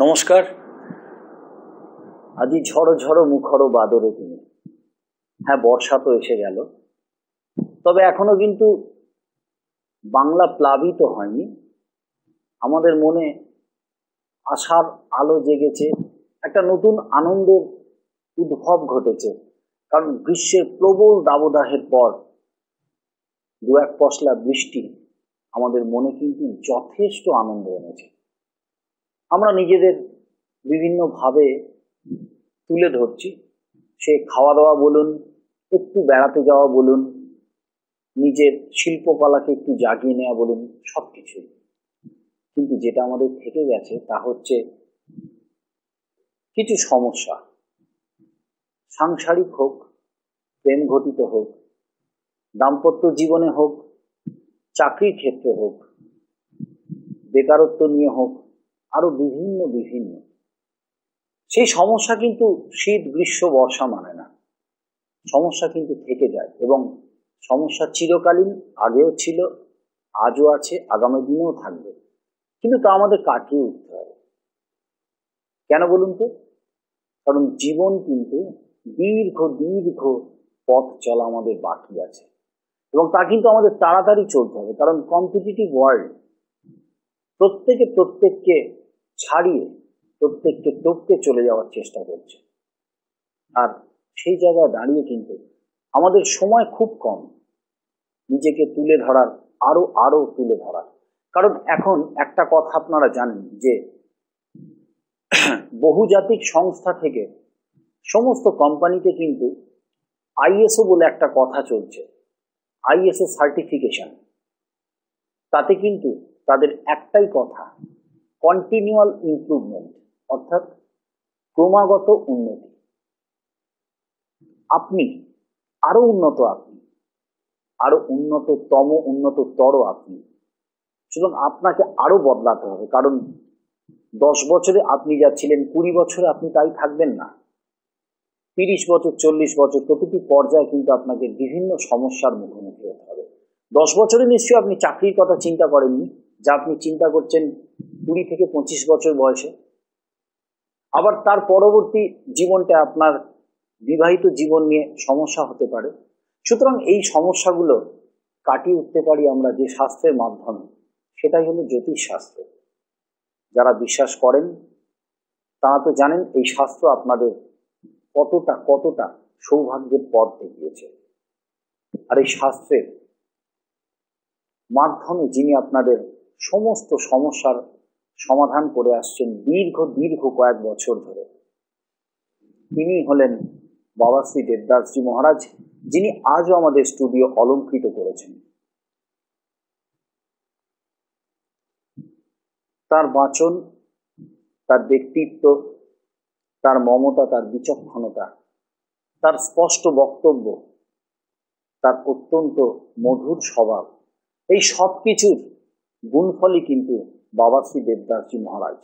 নমস্কার। আজি ঝড়ো ঝড়ো মুখর বাদরে তুমি। হ্যাঁ, বর্ষা তো এসে গেল, তবে এখনো কিন্তু বাংলা প্লাবিত হয়নি। আমাদের মনে আশার আলো জেগেছে, একটা নতুন আনন্দের উদ্ভব ঘটেছে। কারণ গ্রীষ্মের প্রবল দাবদাহের পর দু এক পশলা বৃষ্টি আমাদের মনে কিন্তু যথেষ্ট আনন্দ এনেছে। আমরা নিজেদের বিভিন্নভাবে তুলে ধরছি, সে খাওয়া দাওয়া বলুন, একটু বেড়াতে যাওয়া বলুন, নিজের শিল্পকলাকে একটু জাগিয়ে নেওয়া বলুন, সবকিছুই। কিন্তু যেটা আমাদের থেকে গেছে তা হচ্ছে কিছু সমস্যা, সাংসারিক হোক, প্রেম ঘটিত হোক, দাম্পত্য জীবনে হোক, চাকরির ক্ষেত্রে হোক, বেকারত্ব নিয়ে হোক, আরো বিভিন্ন সেই সমস্যা কিন্তু শীত গ্রীষ্ম বর্ষা মানে না। সমস্যা কিন্তু থেকে যায়, এবং সমস্যা চিরকালীন, আগেও ছিল, আজও আছে, আগামী দিনেও থাকবে। কিন্তু তা আমাদের কাটিয়ে উঠতে হবে। কেন বলুন তো? কারণ জীবন কিন্তু দীর্ঘ পথ চলা আমাদের বাকি আছে, এবং তা কিন্তু আমাদের তাড়াতাড়ি চলতে হবে। কারণ কম্পিটিটিভ ওয়ার্ল্ড প্রত্যেককে ছাড়িয়ে, প্রত্যেককে টপকে চলে যাওয়ার চেষ্টা করছে। আর সেই জায়গায় দাঁড়িয়ে কিন্তু আমাদের সময় খুব কম নিজেকে তুলে ধরার, আরো তুলে ধরার। কারণ এখন একটা কথা আপনারা জানেন যে বহুজাতিক সংস্থা থেকে সমস্ত কোম্পানিতে কিন্তু আইএসও বলে একটা কথা চলছে, আইএসও সার্টিফিকেশন। তাতে কিন্তু তাদের একটাই কথা, কন্টিনিউয়াল ইমপ্রুভমেন্ট, অর্থাৎ ক্রমাগত উন্নতি। আপনি আরো উন্নত, আপনি আরো উন্নততর আপনি, সুতরাং আপনাকে আরো বদলাতে হবে। কারণ 10 বছরে আপনি যা ছিলেন, 20 বছরে আপনি তাই থাকবেন না। 30 বছর, 40 বছর, প্রতিটি পর্যায়ে কিন্তু আপনাকে বিভিন্ন সমস্যার মুখোমুখি হতে হবে। 10 বছরে নিশ্চয়ই আপনি চাকরির কথা চিন্তা করেননি, যা আপনি চিন্তা করছেন 20 থেকে 25 বছর বয়সে। আবার তার পরবর্তী জীবনটা আপনার বিবাহিত জীবন নিয়ে সমস্যা হতে পারে। সুতরাং এই সমস্যাগুলো কাটিয়ে উঠতে পারি আমরা যে শাস্ত্রের মাধ্যমে, সেটাই হলো জ্যোতিষ শাস্ত্র। যারা বিশ্বাস করেন তারা তো জানেন এই শাস্ত্র আপনাদের কতটা সৌভাগ্যের পথ দেখিয়েছে। আর এই শাস্ত্রের মাধ্যমে যিনি আপনাদের সমস্ত সমস্যার সমাধান করে আসছেন দীর্ঘ কয়েক বছর ধরে, তিনি হলেন বাবা শ্রী দেবদাসজি মহারাজ, যিনি আজও আমাদের স্টুডিও অলঙ্কৃত করেছেন। তার বাচন, তার ব্যক্তিত্ব, তার মমতা, তার বিচক্ষণতা, তার স্পষ্ট বক্তব্য, তার অত্যন্ত মধুর স্বভাব, এই সব কিছুর গুণফলই কিন্তু বাবা শ্রী দেবদাসজি মহারাজ,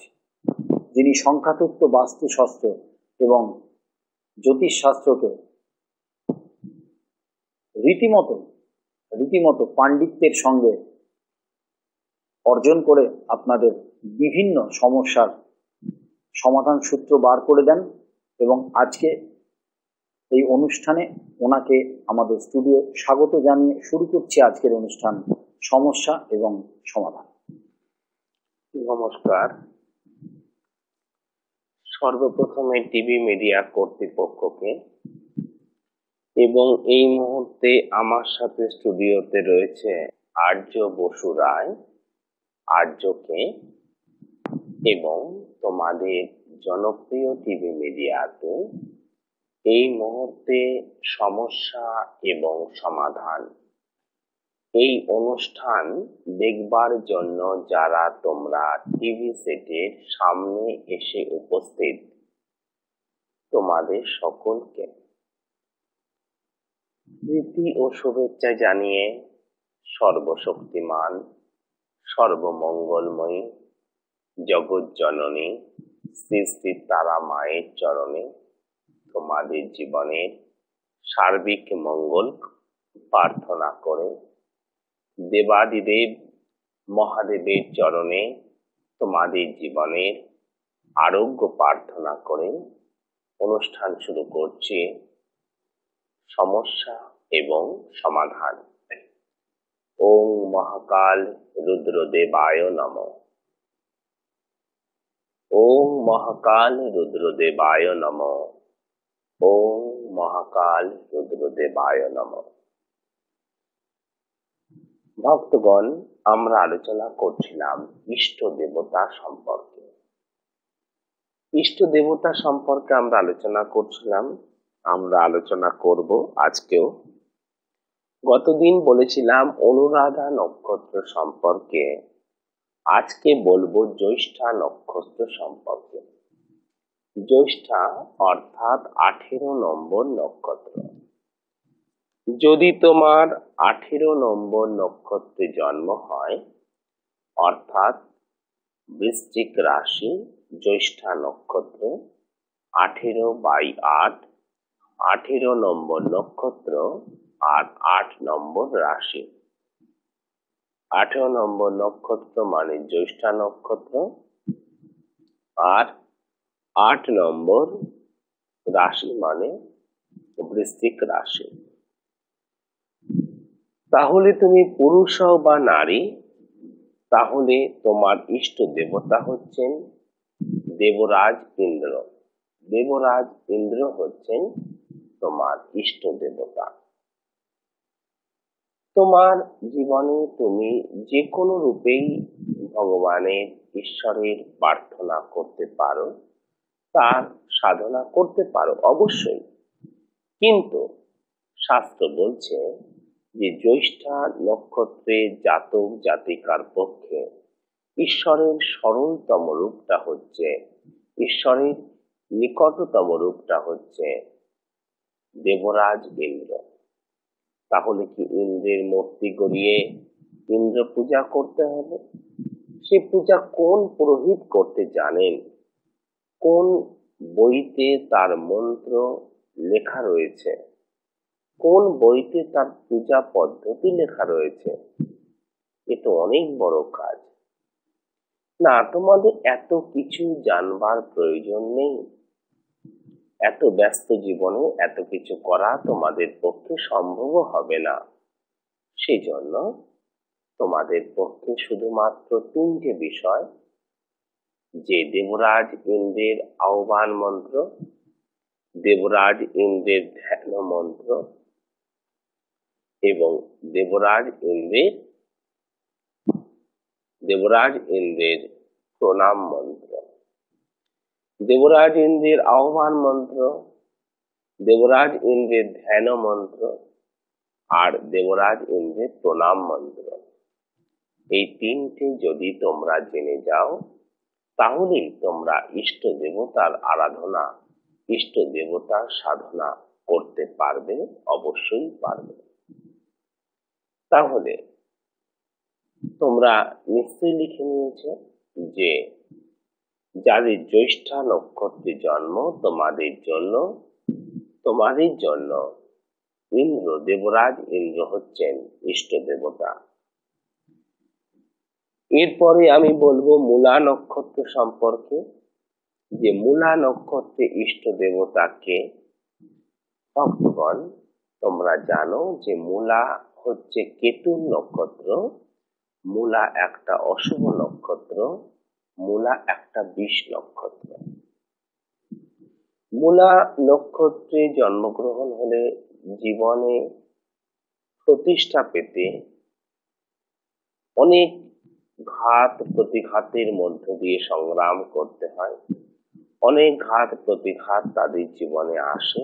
যিনি সংখ্যাতত্ত্ব, বাস্তুশাস্ত্র এবং জ্যোতিষ শাস্ত্রকে রীতিমতো পাণ্ডিত্যের সঙ্গে অর্জন করে আপনাদের বিভিন্ন সমস্যার সমাধান সূত্র বার করে দেন। এবং আজকে এই অনুষ্ঠানে ওনাকে আমাদের স্টুডিও স্বাগত জানিয়ে শুরু করছি আজকের অনুষ্ঠান, সমস্যা এবং সমাধান। নমস্কার। সর্বপ্রথমে টিভি মিডিয়া কর্তৃপক্ষকে এবং এই মুহূর্তে আমার সাথে স্টুডিওতে রয়েছে আর্য বসু রায়, আর্যকে, এবং তোমাদের জনপ্রিয় টিভি মিডিয়াতে এই মুহূর্তে সমস্যা এবং সমাধান এই অনুষ্ঠান দেখবার জন্য যারা তোমরা টিভি সেটের সামনে এসে উপস্থিত, তোমাদের সকলকে প্রীতি ও শুভেচ্ছা জানিয়ে সর্বশক্তিমান, সর্বমঙ্গলময়ী জগৎ জননী শ্রী শ্রী তারা মায়ের চরণে তোমাদের জীবনের সার্বিক মঙ্গল প্রার্থনা করে, দেবাদিদেব মহাদেবের চরণে তোমাদের জীবনের আরোগ্য প্রার্থনা করে অনুষ্ঠান শুরু করছি সমস্যা এবং সমাধান। ওং মহাকাল রুদ্রদেবায় নমঃ। ওং মহাকাল রুদ্রদেবায় নমঃ। ওং মহাকাল রুদ্রদেবায় নমঃ। ভক্তগণ, আমরা আলোচনা করছিলাম ইষ্ট দেবতা সম্পর্কে। ইষ্ট দেবতা সম্পর্কে আমরা আলোচনা করব আজকেও। গতদিন বলেছিলাম অনুরাধা নক্ষত্র সম্পর্কে, আজকে বলবো জ্যৈষ্ঠা নক্ষত্র সম্পর্কে। জ্যৈষ্ঠা অর্থাৎ 18 নম্বর নক্ষত্র। যদি তোমার 18 নম্বর নক্ষত্রে জন্ম হয়, অর্থাৎ বৃশ্চিক রাশি, জ্যৈষ্ঠা নক্ষত্র, 18/8, 18 নম্বর নক্ষত্র আর 8 নম্বর রাশি। 18 নম্বর নক্ষত্র মানে জ্যৈষ্ঠা নক্ষত্র, আর 8 নম্বর রাশি মানে বৃশ্চিক রাশি। তাহলে তুমি পুরুষ হও বা নারী, তাহলে তোমার ইষ্ট দেবতা হচ্ছেন দেবরাজ ইন্দ্র। দেবরাজ ইন্দ্র হচ্ছেন তোমার ইষ্ট দেবতা। তোমার জীবনে তুমি যে কোনো রূপেই ভগবানের, ঈশ্বরের প্রার্থনা করতে পারো, তার সাধনা করতে পারো অবশ্যই। কিন্তু শাস্ত্র বলছে যে জ্যৈষ্ঠা নক্ষত্রে জাতক জাতিকার পক্ষে ঈশ্বরের সরলতম রূপটা হচ্ছে, ঈশ্বরের নিকটতম রূপটা হচ্ছে দেবরাজ ইন্দ্র। তাহলে কি ইন্দ্রের মূর্তি গড়িয়ে ইন্দ্র পূজা করতে হবে? সে পূজা কোন পুরোহিত করতে জানেন, কোন বইতে তার মন্ত্র লেখা রয়েছে, কোন বইতে তার পূজা পদ্ধতি লেখা রয়েছে, এ তো অনেক বড় কাজ না। তোমাদের এত কিছু জানবার প্রয়োজন নেই। এত ব্যস্ত জীবনে এত কিছু করা তোমাদের পক্ষে সম্ভব হবে না। সেই জন্য তোমাদের পক্ষে শুধুমাত্র 3টে বিষয়, যে দেবরাজ ইন্দ্রের আহ্বান মন্ত্র, দেবরাজ ইন্দ্রের ধ্যান মন্ত্র এবং দেবরাজ ইন্দ্রের প্রণাম মন্ত্র। দেবরাজ ইন্দ্রের আহ্বান মন্ত্র, দেবরাজ ইন্দ্রের ধ্যান মন্ত্র আর দেবরাজ ইন্দ্রের প্রণাম মন্ত্র। এই 3টে যদি তোমরা জেনে যাও, তাহলেই তোমরা ইষ্ট দেবতার আরাধনা, ইষ্ট দেবতার সাধনা করতে পারবে, অবশ্যই পারবে। তাহলে তোমরা নিশ্চয়ই লিখে নিয়েছো যে যাদের জ্যৈষ্ঠা নক্ষত্রে জন্ম, তোমাদের জন্য ইন্দ্র, দেবরাজ ইন্দ্র হচ্ছেন ইষ্ট দেবতা। এরপরে আমি বলবো মূলা নক্ষত্র সম্পর্কে, যে মূলা নক্ষত্রে ইষ্ট দেবতাকে। ভক্তগণ, তোমরা জানো যে মূলা হচ্ছে কেতুর নক্ষত্র, মূলা একটা অশুভ নক্ষত্র, মূলা একটা বিষ নক্ষত্র। মূলা নক্ষত্রে জন্মগ্রহণ হলে জীবনে প্রতিষ্ঠা পেতে অনেক ঘাত প্রতিঘাতের মধ্য দিয়ে সংগ্রাম করতে হয়। অনেক ঘাত প্রতিঘাত তাদের জীবনে আসে।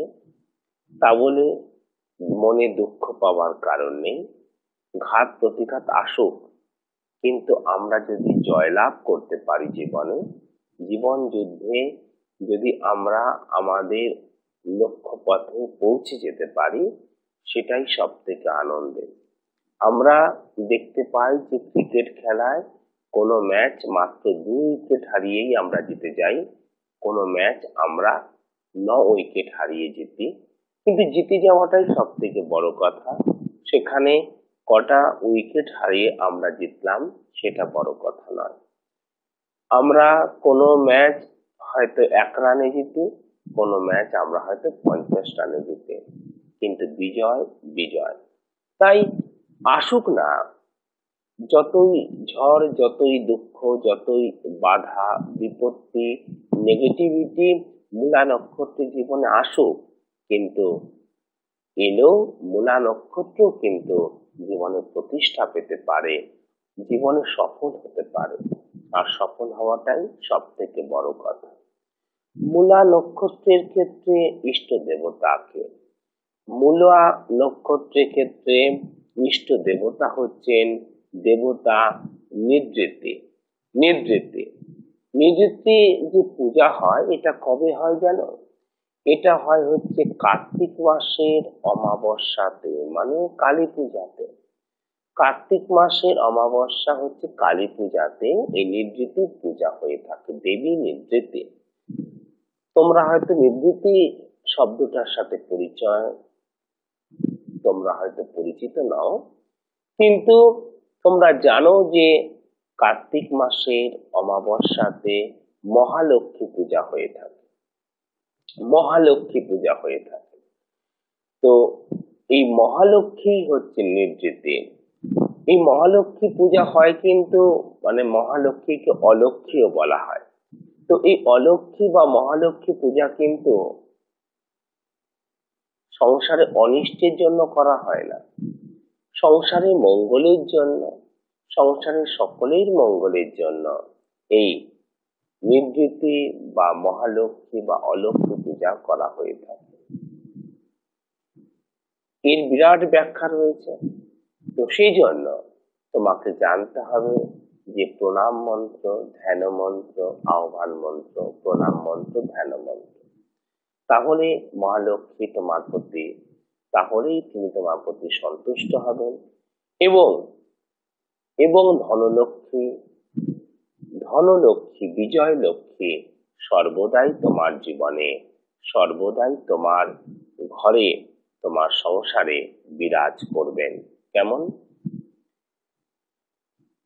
তা বলে মনে দুঃখ পাওয়ার কারণ নেই। ঘাত প্রতিঘাত আসুক, কিন্তু আমরা যদি জয়লাভ করতে পারি জীবন যুদ্ধে যদি আমরা আমাদের লক্ষ্যপথে পৌঁছে যেতে পারি, সেটাই সব থেকে আনন্দের। আমরা দেখতে পাই যে ক্রিকেট খেলায় কোনো ম্যাচ মাত্র 2 উইকেট হারিয়েই আমরা জিতে যাই, কোনো ম্যাচ আমরা 9 উইকেট হারিয়ে জিতি। কিন্তু জিতে যাওয়াটাই সব থেকে বড় কথা। সেখানে কটা উইকেট হারিয়ে আমরা জিতলাম সেটা বড় কথা নয়। আমরা কোনো ম্যাচ হয়তো 1 রানে জিতি, কোনো ম্যাচ আমরা হয়তো 50 রানে জিতে, কিন্তু বিজয় বিজয়। তাই আসুক না যতই ঝড়, যতই দুঃখ, যতই বাধা বিপত্তি নেগেটিভিটি মূলা নক্ষত্রের জীবনে আসুক, কিন্তু এলেও মূলা নক্ষত্র কিন্তু জীবনে প্রতিষ্ঠা পেতে পারে, জীবনে সফল হতে পারে, আর সফল হওয়াটাই সব থেকে বড় কথা। মূলা নক্ষত্রের ক্ষেত্রে ইষ্ট দেবতাকে, মূলা নক্ষত্রের ক্ষেত্রে ইষ্ট দেবতা হচ্ছেন দেবতা নিবৃত্তি। নিবৃত্তি নিবৃত্তি যে পূজা হয় এটা কবে হয় জানো? এটা হয় হচ্ছে কার্তিক মাসের অমাবস্যাতে, মানে কালী পূজাতে। কার্তিক মাসের অমাবস্যা হচ্ছে কালী পূজাতে এই নিবৃত্তির পূজা হয়ে থাকে, দেবী নিবৃত্তি। তোমরা হয়তো নিবৃত্তি শব্দটার সাথে তোমরা হয়তো পরিচিত নও, কিন্তু তোমরা জানো যে কার্তিক মাসের অমাবস্যাতে মহালক্ষ্মী পূজা হয়ে থাকে, মহালক্ষ্মী পূজা হয়ে থাকে। তো এই মহালক্ষ্মী হচ্ছে নিবৃত্তি। এই মহালক্ষ্মী পূজা হয় কিন্তু মানে মহালক্ষ্মীকে অলক্ষ্মীও বলা হয়। তো এই অলক্ষ্মী বা মহালক্ষ্মী পূজা কিন্তু সংসারে অনিষ্টের জন্য করা হয় না, সংসারের মঙ্গলের জন্য, সংসারের সকলের মঙ্গলের জন্য এই নিবৃত্তি বা মহালক্ষ্মী বা অলক্ষ্মী পূজা করা হয়ে থাকে। এর বিরাট ব্যাখ্যা রয়েছে। তো সেই জন্য তোমাকে জানতে হবে যে প্রণাম মন্ত্র, ধ্যান মন্ত্র, আহ্বান মন্ত্র, প্রণাম মন্ত্র, ধ্যান মন্ত্র, তাহলে মহালক্ষ্মী তোমার প্রতি, তাহলেই তিনি তোমার প্রতি সন্তুষ্ট হবেন। এবং এবং ধনলক্ষ্মী, ধনলক্ষ্মী, বিজয় লক্ষ্মী সর্বদাই তোমার জীবনে, সর্বদাই তোমার ঘরে, তোমার সংসারে বিরাজ করবেন। কেমন?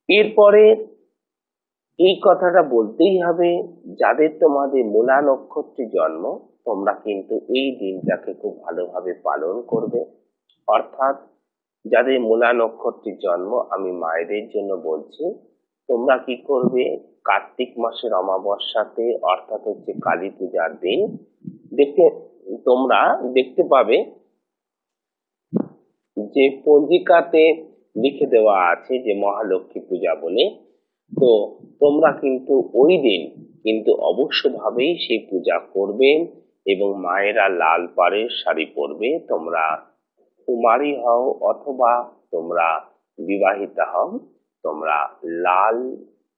এরপরে এই কথাটা বলতেই হবে, যাদের তোমাদের মূলা নক্ষত্রে জন্ম, তোমরা কিন্তু এই দিনটাকে খুব ভালোভাবে পালন করবে। অর্থাৎ যাদের মূলা নক্ষত্রের জন্ম, আমি মায়েদের জন্য বলছি, তোমরা কি করবে, কার্তিক মাসের অমাবস্যাতে অর্থাৎ হচ্ছে কালী পূজার দিন তোমরা দেখতে পাবে যে পঞ্জিকাতে লিখে দেওয়া আছে যে মহালক্ষ্মী পূজা বলে। তো তোমরা কিন্তু ওই দিন কিন্তু অবশ্যভাবেই সেই পূজা করবে এবং মায়েরা লাল পাড়ের শাড়ি পরবে। তোমরা কুমারী হও অথবা তোমরা বিবাহিতা হও, তোমরা লাল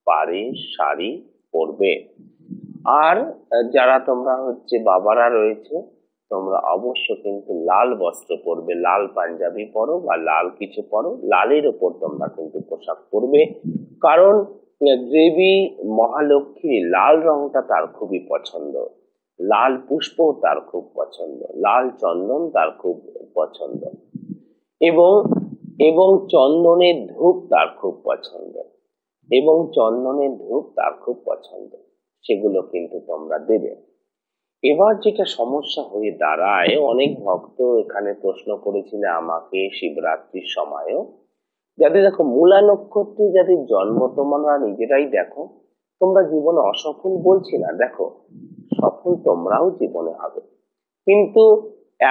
পাড়ের শাড়ি পরবে। আর যারা তোমরা হচ্ছে বাবারা রয়েছে, তোমরা অবশ্য কিন্তু লাল বস্ত্র পরবে, লাল পাঞ্জাবি পরো বা লাল কিছু পরো, লালের ওপর তোমরা কিন্তু পোশাক পরবে। কারণ দেবী মহালক্ষ্মীর লাল রংটা তার খুবই পছন্দ, লাল পুষ্প তার খুব পছন্দ, লাল চন্দন তার খুব পছন্দ, এবং এবং চন্দনের ধূপ তার খুব পছন্দ, এবং চন্দনের ধূপ তার খুব পছন্দ, সেগুলো কিন্তু তোমরা দেবে। এবার যেটা সমস্যা হয়ে দাঁড়ায়, অনেক ভক্ত এখানে প্রশ্ন করেছিল আমাকে শিবরাত্রির সময়ও, যাদের দেখো মূলা নক্ষত্রে যাদের জন্ম, তোমরা নিজেরাই দেখো, তোমরা জীবনে অসফল বলছি না, দেখো সফল তোমরাও জীবনে হবে। কিন্তু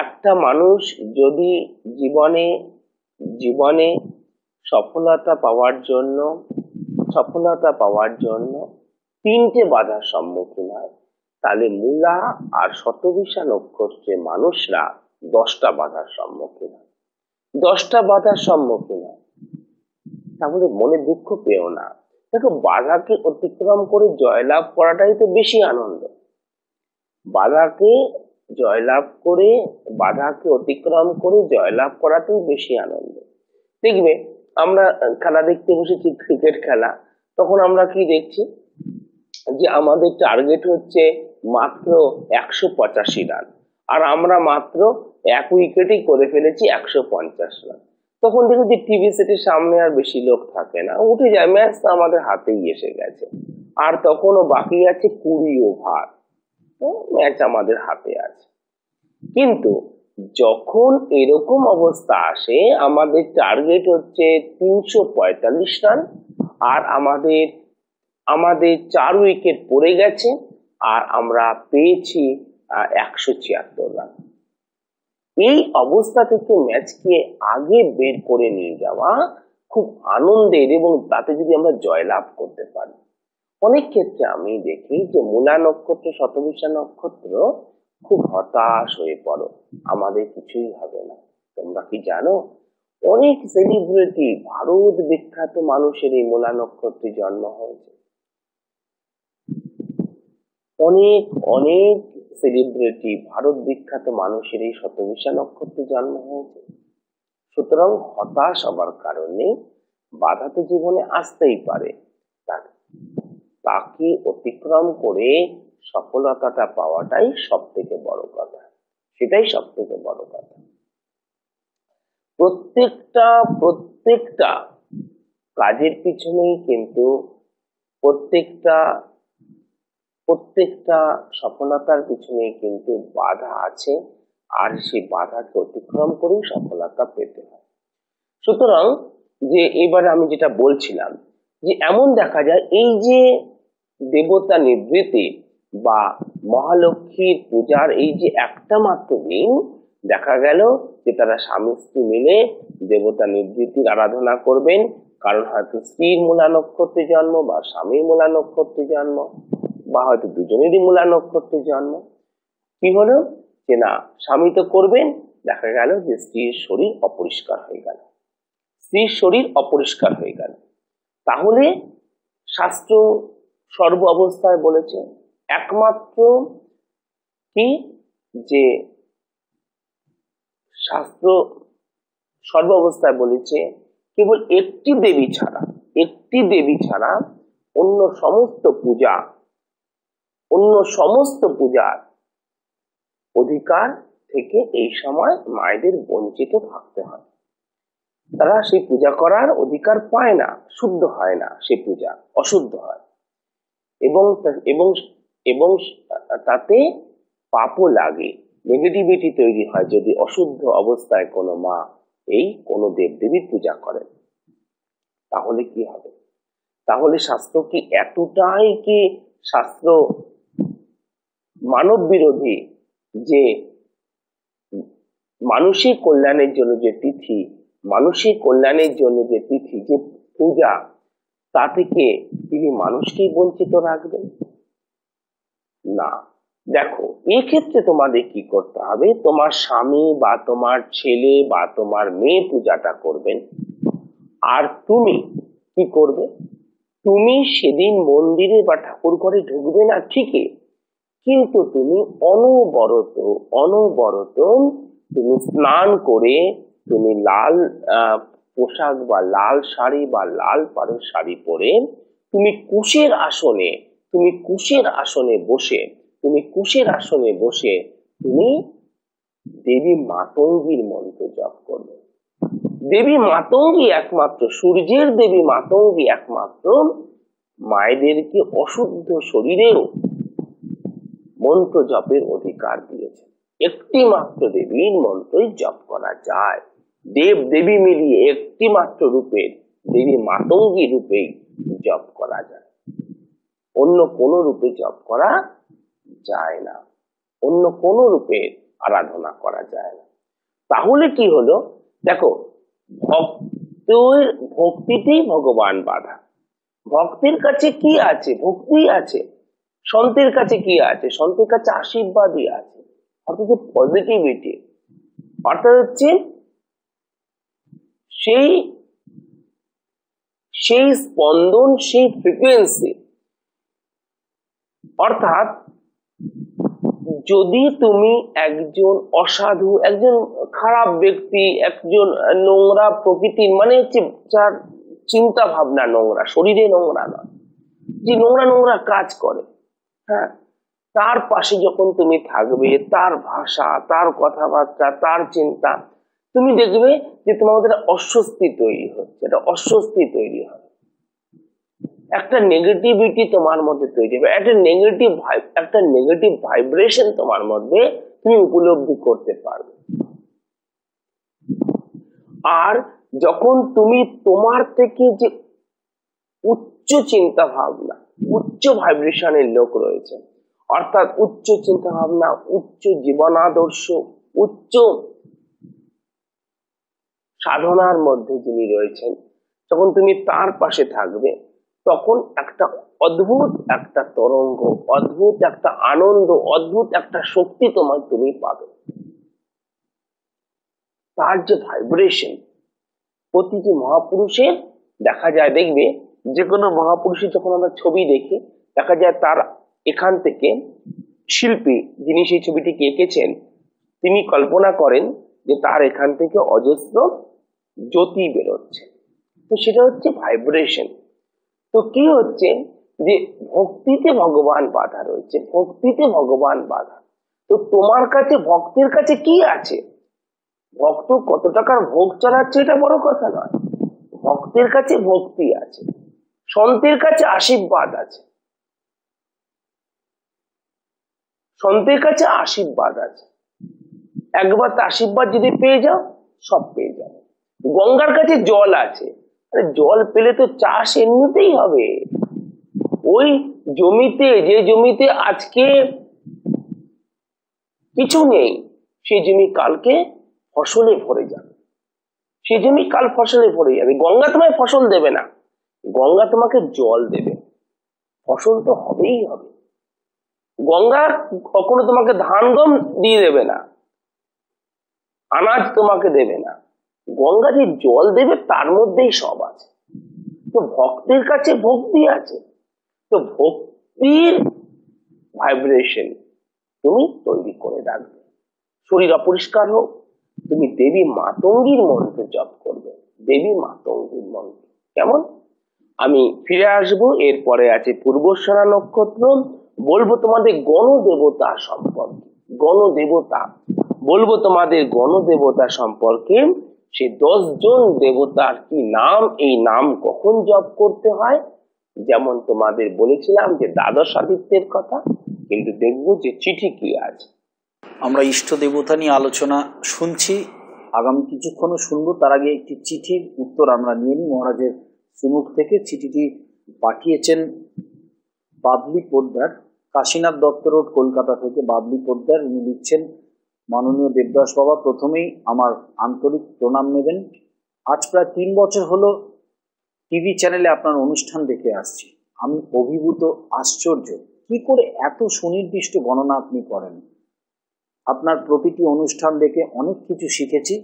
একটা মানুষ যদি জীবনে জীবনে সফলতা পাওয়ার জন্য 3টে বাধার সম্মুখীন হয়, তাহলে মূলা আর শতবিশা নক্ষত্রে মানুষরা 10টা বাধার সম্মুখীন হয়, 10টা বাধার সম্মুখীন হয়। তাহলে মনে দুঃখ পেও না। দেখো, বাধাকে অতিক্রম করে জয়লাভ করাটাই তো বেশি আনন্দ। বাধাকে অতিক্রম করে জয়লাভ করাটাই বেশি আনন্দ। দেখবে আমরা খেলা দেখতে বসেছি, ক্রিকেট খেলা, তখন আমরা কি দেখছি যে আমাদের টার্গেট হচ্ছে মাত্র 185 রান, আর আমরা মাত্র 1 উইকেটই করে ফেলেছি 150 রান। তখন দেখো যে টিভি সেটের সামনে আর বেশি লোক থাকে না, উঠে যায়, ম্যাচ তো আমাদের হাতেই এসে গেছে। আর তখনও বাকি আছে 20 ওভার, ম্যাচ আমাদের হাতে আছে। কিন্তু যখন এরকম অবস্থা আসে, আমাদের টার্গেট হচ্ছে 345 রান, আর আমাদের 4 উইকেট পড়ে গেছে, আর আমরা পেয়েছি 176 রান। এই অবস্থা থেকে ম্যাচকে আগে বের করে নিয়ে যাওয়া খুব আনন্দের, এবং তাতে যদি আমরা জয়লাভ করতে পারি। অনেক ক্ষেত্রে আমি দেখি যে মূলা নক্ষত্র, শতভিষা নক্ষত্র খুব হতাশ হয়ে পড়ো, আমাদের কিছুই হবে না। তোমরা কি জানো, অনেক সেলিব্রিটি, ভারত বিখ্যাত মানুষের এই মূলা নক্ষত্রে জন্ম হয়েছে। অনেক অনেক সেলিব্রিটি, ভারত বিখ্যাত মানুষের এই শতভিষা নক্ষত্রে জন্ম হয়েছে। সুতরাং হতাশ হবার কারণে বাধা তো জীবনে আসতেই পারে, তাকে অতিক্রম করে সফলতাটা পাওয়াটাই সব থেকে বড় কথা। সেটাই সব থেকে বড় কথা। প্রত্যেকটা কাজের পিছনেই কিন্তু প্রত্যেকটা সফলতার পিছনে কিন্তু বাধা আছে, আর সেই বাধাকে অতিক্রম করেই সফলতা পেতে হয়। সুতরাং যে এবারে আমি যেটা বলছিলাম, যে এমন দেখা যায় এই যে দেবতা নিবৃত্তি বা মহালক্ষ্মীর পূজার এই যে একটা মাত্র দিন, দেখা গেল যে তারা স্বামী স্ত্রী মিলে দেবতা নিবৃত্তির আরাধনা করবেন। কারণ হয়তো স্ত্রীর মূলা নক্ষত্রে জন্ম, বা স্বামীর মূলা নক্ষত্রে জন্ম, বা হয়তো দুজনেরই মূলা নক্ষত্রে জন্ম। কি হলো যে না, স্বামী তো করবেন, দেখা গেল যে স্ত্রীর শরীর অপরিষ্কার হয়ে গেল। তাহলে শাস্ত্র সর্ব অবস্থায় বলেছে, একমাত্র কি, যে শাস্ত্র সর্ব অবস্থায় বলেছে কেবল একটি দেবী ছাড়া অন্য সমস্ত পূজার অধিকার থেকে এই সময় মায়েদের বঞ্চিত থাকতে হয়। তারা সেই পূজা করার অধিকার পায় না, শুদ্ধ হয় না, সেই পূজা অশুদ্ধ হয়, এবং তাতে পাপও লাগে, নেগেটিভিটি তৈরি হয় যদি অশুদ্ধ অবস্থায় কোনো মা এই কোনো দেবদেবীর পূজা করেন। তাহলে কি হবে? তাহলে শাস্ত্র কি এতটাই কি শাস্ত্র মানব বিরোধী, যে মানুষের কল্যাণের জন্য যে তিথি, যে পূজা, তা থেকে তিনি মানুষকেই বঞ্চিত রাখবেন? না। দেখো, এক্ষেত্রে তোমাদের কি করতে হবে, তোমার স্বামী বা তোমার ছেলে বা তোমার মেয়ে পূজাটা করবেন, আর তুমি কি করবে, তুমি সেদিন মন্দিরে বা ঠাকুর ঘরে ঢুকবে না ঠিকই, কিন্তু তুমি অনবরত তুমি স্নান করে, তুমি লাল পোশাক বা লাল শাড়ি বা লাল পাড়ের শাড়ি পরে, তুমি কুশের আসনে বসে তুমি দেবী মাতঙ্গীর মন্ত্র জপ করবে। দেবী মাতঙ্গী একমাত্র, সূর্যের দেবী মাতঙ্গী একমাত্র মায়েদেরকে অশুদ্ধ শরীরেও মন্ত্র জপের অধিকার দিয়েছে। একটি মাত্র দেবীর মন্ত্রই জপ করা যায়। দেবী মিলিয়ে একটি মাত্র রূপের দেবী মাতঙ্গী রূপেই জপ করা যায়, অন্য কোন রূপে জপ করা যায় না, অন্য কোন রূপে আরাধনা করা যায় না। তাহলে কি হলো, দেখো, ভক্তিতেই ভগবান বাধা। ভক্তের কাছে কি আছে? ভক্তি আছে। সন্তের কাছে কি আছে? সন্তের কাছে আশীর্বাদই আছে, অর্থাৎ পজিটিভিটি, অর্থাৎ হচ্ছে সেই স্পন্দন, সেই ফ্রিকোয়েন্সি। অর্থাৎ যদি তুমি একজন অসাধু, একজন খারাপ ব্যক্তি, একজন নোংরা প্রকৃতির, মানে হচ্ছে যার চিন্তা ভাবনা নোংরা, শরীরে নোংরা নয়, যে নোংরা কাজ করে, হ্যাঁ, তার পাশে যখন তুমি থাকবে, তার ভাষা, তার কথাবার্তা, তার চিন্তা, তুমি দেখবে যে তোমার মধ্যে একটা অস্বস্তি তৈরি হচ্ছে, একটা অস্বস্তি তৈরি হয়। একটা নেগেটিভিটি তোমার মধ্যে তৈরি হবে, একটা নেগেটিভ ভাইব্রেশন তোমার মধ্যে তুমি উপলব্ধি করতে পারবে। আর যখন তুমি তোমার থেকে যে উচ্চ চিন্তা ভাবনা, উচ্চ ভাইব্রেশনের লোক রয়েছে, অর্থাৎ উচ্চ চিন্তা ভাবনা, উচ্চ জীবনাদর্শ, উচ্চ সাধনার মধ্যে যিনি রয়েছেন, যখন তুমি তার পাশে থাকবে, তখন একটা অদ্ভুত একটা তরঙ্গ, অদ্ভুত একটা আনন্দ, অদ্ভুত একটা শক্তি তুমি পাবে। তার যে ভাইব্রেশন, প্রতিটি মহাপুরুষের দেখা যায়, দেখবে যে কোনো মহাপুরুষের যখন আমরা ছবি দেখি, দেখা যায় তার এখান থেকে শিল্পী যিনি সেই ছবিটিকে এঁকেছেন, তিনি কল্পনা করেন যে তার এখান থেকে অজস্র জ্যোতি বেরোচ্ছে। তো সেটা হচ্ছে ভাইব্রেশন। তো কি হচ্ছে যে ভক্তিতে ভগবান বাধা রয়েছে, ভক্তিতে ভগবান বাধা। তো তোমার কাছে, ভক্তের কাছে কি আছে? ভক্ত কত টাকার ভোগ চালাচ্ছে এটা বড় কথা নয়, ভক্তের কাছে ভক্তি আছে, সন্তের কাছে আশীর্বাদ আছে, সন্তের কাছে আশীর্বাদ আছে। একবার আশীর্বাদ যদি পেয়ে যাও, সব পেয়ে যাবে। গঙ্গার কাছে জল আছে, আরে জল পেলে তো চাষ এমনিতেই হবে। ওই জমিতে, যে জমিতে আজকে কিছু নেই, সেই জমি কালকে ফসলে ভরে যাবে, সেই জমি কাল ফসলে ভরে যাবে। গঙ্গা তোমায় ফসল দেবে না, গঙ্গা তোমাকে জল দেবে, ফসল তো হবেই হবে। গঙ্গা কখনো তোমাকে ধান গম দিয়ে দেবে না, আনাজ তোমাকে দেবে না, গঙ্গা যে জল দেবে তার মধ্যেই সব আছে। তো ভক্তের কাছে ভক্তি আছে, তো ভক্তির ভাইব্রেশন তুমি তৈরি করে রাখবে। শরীর অপরিষ্কার হোক, তুমি দেবী মাতঙ্গীর মন্ত্র জপ করবে, দেবী মাতঙ্গীর মন্ত্র। কেমন? আমি ফিরে আসবো, এরপরে আছে পূর্বশরা নক্ষত্র, বলবো তোমাদের গণদেবতা সম্পর্কে, গণদেবতা বলবো তোমাদের গণদেবতা সম্পর্কে, সে 10 জন দেবতার কি নাম, এই নাম কখন জপ করতে হয়, যেমন তোমাদের বলেছিলাম যে দ্বাদশ আদিত্যের কথা, কিন্তু দেখবো যে চিঠি কি আছে। আমরা ইষ্ট দেবতা নিয়ে আলোচনা শুনছি, আগামী কিছুক্ষণও শুনবো। তার আগে একটি চিঠির উত্তর আমরা নিয়ে নিই মহারাজের শ্রীমুখ থেকে। চিঠিটি পাঠিয়েছেন বাবলি পোদ্দার, কাশীনাথ দত্ত রোড, কলকাতা থেকে বাবলি পোদ্দার। উনি লিখছেন, মাননীয় দেবদাস বাবা, প্রথমেই আমার আন্তরিক প্রণাম নেবেন। আজ প্রায় 3 বছর হলো টিভি চ্যানেলে আপনার অনুষ্ঠান দেখে আসছি। আমি অভিভূত, আশ্চর্য, কি করে এত সুনির্দিষ্ট গণনা আপনি করেন। আপনার প্রতিটি অনুষ্ঠান দেখে অনেক কিছু শিখেছি।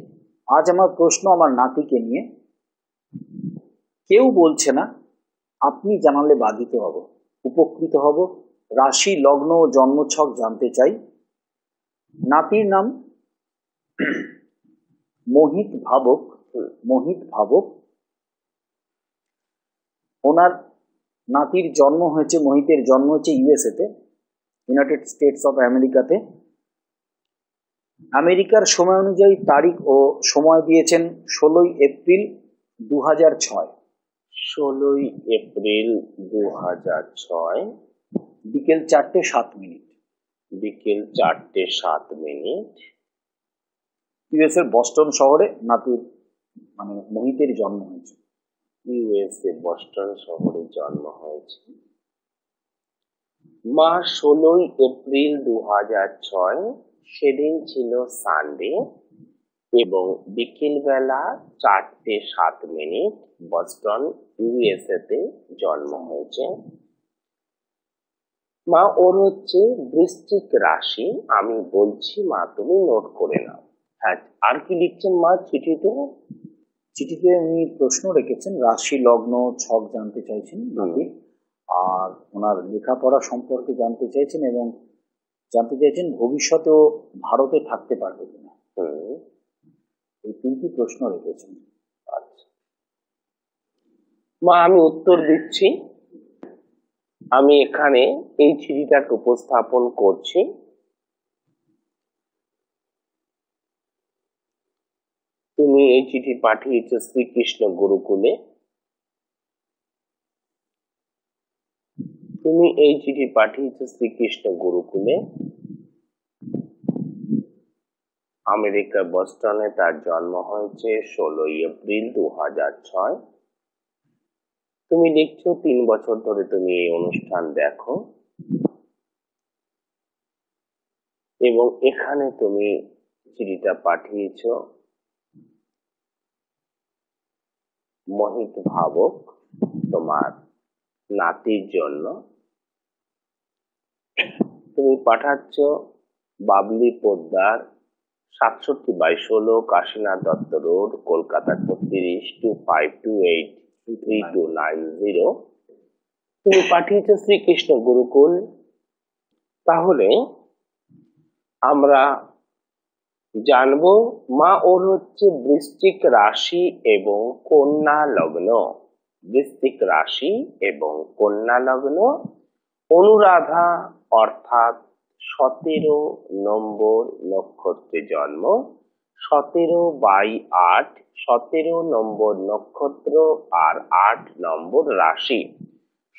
আজ আমার প্রশ্ন আমার নাতিকে নিয়ে। কেউ বলছে না, আপনি জানালে বাধিত হব, উপকৃত হব। রাশি, লগ্ন ও জন্মছক জানতে চাই। নাতির নাম মোহিত ভাবক, মোহিত ভাবক। ওনার নাতির জন্ম হয়েছে, মোহিতের জন্ম হয়েছে ইউএসএতে, ইউনাইটেড স্টেটস অফ আমেরিকাতে। আমেরিকার সময় অনুযায়ী তারিখ ও সময় দিয়েছেন 16ই এপ্রিল 2006, 16ই এপ্রিল 2006, বিকেল 4:07। বিকেল 4:07। ইউএসএর বস্টন শহরে নাতির মানে মোহিতের জন্ম হয়েছে। ইউএসএ বস্টন শহরে জন্ম হয়েছে। মা 16ই এপ্রিল 2006, সেদিন ছিল সানডে এবং বিকেল বেলা 4:07 বস্টন ইউএসএ তে জন্ম হয়েছে। মা, ওর হচ্ছে বৃশ্চিক রাশি। আমি বলছি মা, তুমি নোট করে নাও। হ্যাঁ, আর কি লিখছেন মা চিঠিতে? চিঠিতে উনি প্রশ্ন রেখেছেন, রাশি, লগ্ন, ছক জানতে চাইছেন নাতির, আর ওনার লেখাপড়া সম্পর্কে জানতে চাইছেন, এবং জানতে চাইছেন ভবিষ্যতেও ভারতে থাকতে পারবে কিনা। এই 3টি প্রশ্ন রেখেছেন। আচ্ছা মা, আমি উত্তর দিচ্ছি। আমি এখানে এই চিঠিটাকে উপস্থাপন করছি। তুমি এই চিঠি পাঠিয়েছো শ্রীকৃষ্ণ গুরুকুলে। তুমি এই চিঠি পাঠিয়েছ শ্রীকৃষ্ণ গুরুকুলে, আমেরিকার বস্টনে তার জন্ম হয়েছে 16 এপ্রিল 2006। তুমি লিখছো 3 বছর ধরে তুমি এই অনুষ্ঠান দেখো এবং এখানে তুমি চিঠিটা পাঠিয়েছ মোহিত ভাবক তোমার নাতির জন্য। তুমি পাঠাচ্ছ বাবলি পোদ্দার 67/16 কাশীনাথ দত্ত রোড, কলকাতা 3225283290। তুমি পাঠিয়েছ শ্রীকৃষ্ণ গুরুকুল। তাহলে আমরা জানবো মা ওর হচ্ছে বৃশ্চিক রাশি এবং কন্যা লগ্ন। বৃশ্চিক রাশি এবং কন্যা লগ্ন, অনুরাধা অর্থাৎ 17 নম্বর নক্ষত্রে জন্ম। 17/8, 17 নম্বর নক্ষত্র আর 8 নম্বর রাশি।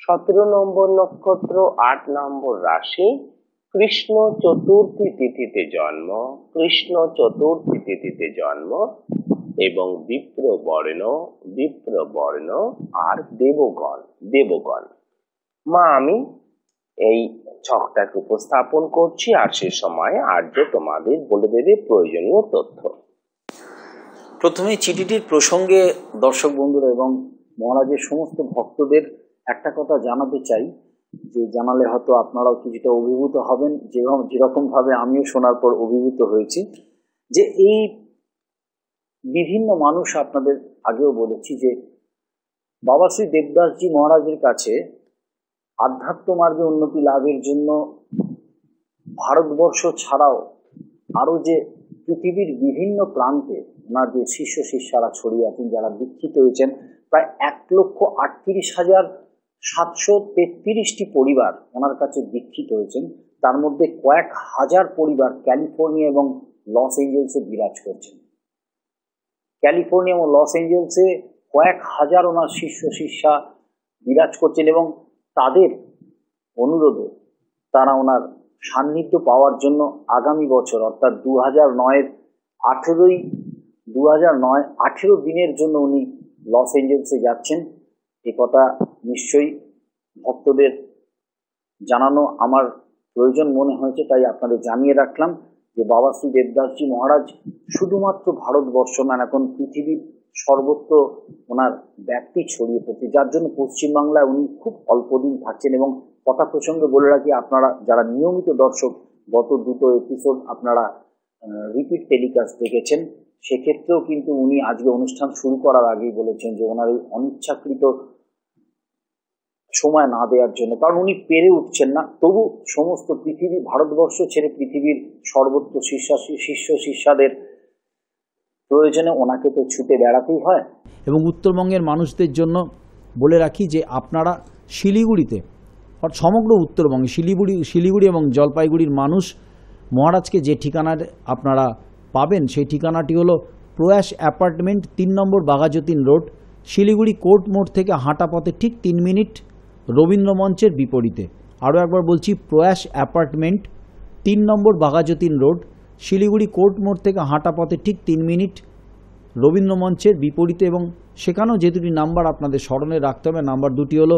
17 নম্বর নক্ষত্র 8 নম্বর রাশি, কৃষ্ণ চতুর্থী তিথিতে জন্ম। কৃষ্ণ চতুর্থী তিথিতে জন্ম এবং বিপ্রবর্ণ আর দেবগণ। মা আমি এই ছকটাকে উপস্থাপন করছি আর সে সময় আর্য তোমাদের বলে দেবে প্রয়োজনীয় তথ্য। প্রথমে চিঠিটির প্রসঙ্গে দর্শক বন্ধুরা এবং মহারাজের সমস্ত ভক্তদের একটা কথা জানাতে চাই, যে জানালে হয়তো আপনারাও কিছুটা অভিভূত হবেন, যেরকম ভাবে আমিও শোনার পর অভিভূত হয়েছি। যে এই বিভিন্ন মানুষ, আপনাদের আগেও বলেছি যে বাবা শ্রী দেবদাসজি মহারাজের কাছে আধ্যাত্ম মার্গে উন্নতি লাভের জন্য ভারতবর্ষ ছাড়াও আরো যে পৃথিবীর বিভিন্ন প্রান্তে ওনার যে শিষ্য শিষ্যারা ছড়িয়ে আছেন, যারা দীক্ষিত হয়েছেন, প্রায় 1,38,733টি পরিবার ওনার কাছে দীক্ষিত হয়েছেন। তার মধ্যে কয়েক হাজার পরিবার ক্যালিফোর্নিয়া এবং লস এঞ্জেলসে বিরাজ করছেন। ক্যালিফোর্নিয়া এবং লস এঞ্জেলসে কয়েক হাজার ওনার শিষ্য শিষ্যা বিরাজ করছেন এবং তাদের অনুরোধে তারা ওনার সান্নিধ্য পাওয়ার জন্য আগামী বছর অর্থাৎ 2009 দিনের জন্য উনি লস এঞ্জেলসে যাচ্ছেন। এ কথা নিশ্চয়ই ভক্তদের জানানো আমার প্রয়োজন মনে হয়েছে, তাই আপনাদের জানিয়ে রাখলাম যে বাবা শ্রী দেবদাসজি মহারাজ শুধুমাত্র ভারতবর্ষ নয়, এখন পৃথিবীর সর্বত্র ওনার ব্যাপ্তি ছড়িয়ে পড়ছে, যার জন্য পশ্চিমবাংলায় উনি খুব অল্প দিন থাকছেন। এবং কথা প্রসঙ্গে বলে রাখি, আপনারা যারা নিয়মিত দর্শক, গত দুটো এপিসোড আপনারা রিপিট টেলিকাস্ট দেখেছেন, সেক্ষেত্রেও কিন্তু উনি আজকে অনুষ্ঠান শুরু করার আগেই বলেছেন যে ওনার এই অনিচ্ছাকৃত সময় না দেওয়ার জন্য, কারণ উনি পেরে উঠছেন না। তবু সমস্ত পৃথিবী, ভারতবর্ষ ছেড়ে পৃথিবীর সর্বত্র শিষ্য শিষ্যাদের প্রয়োজনে ওনাকে তো ছুটে বেড়াতেই হয়। এবং উত্তরবঙ্গের মানুষদের জন্য বলে রাখি যে আপনারা শিলিগুড়িতে, সমগ্র উত্তরবঙ্গে শিলিগুড়ি এবং জলপাইগুড়ির মানুষ মহারাজকে যে ঠিকানায় আপনারা পাবেন, সেই ঠিকানাটি হলো প্রয়াস অ্যাপার্টমেন্ট, 3 নম্বর বাঘাযতীন রোড, শিলিগুড়ি কোর্ট মোড় থেকে হাঁটা পথে ঠিক 3 মিনিট, রবীন্দ্র মঞ্চের বিপরীতে। আরও একবার বলছি, প্রয়াস অ্যাপার্টমেন্ট, 3 নম্বর বাঘাযতীন রোড, শিলিগুড়ি কোর্ট মোড় থেকে হাঁটা পথে ঠিক 3 মিনিট, রবীন্দ্র মঞ্চের বিপরীতে। এবং সেখানেও যে দুটি নাম্বার আপনাদের স্মরণে রাখতে হবে, নাম্বার দুটি হলো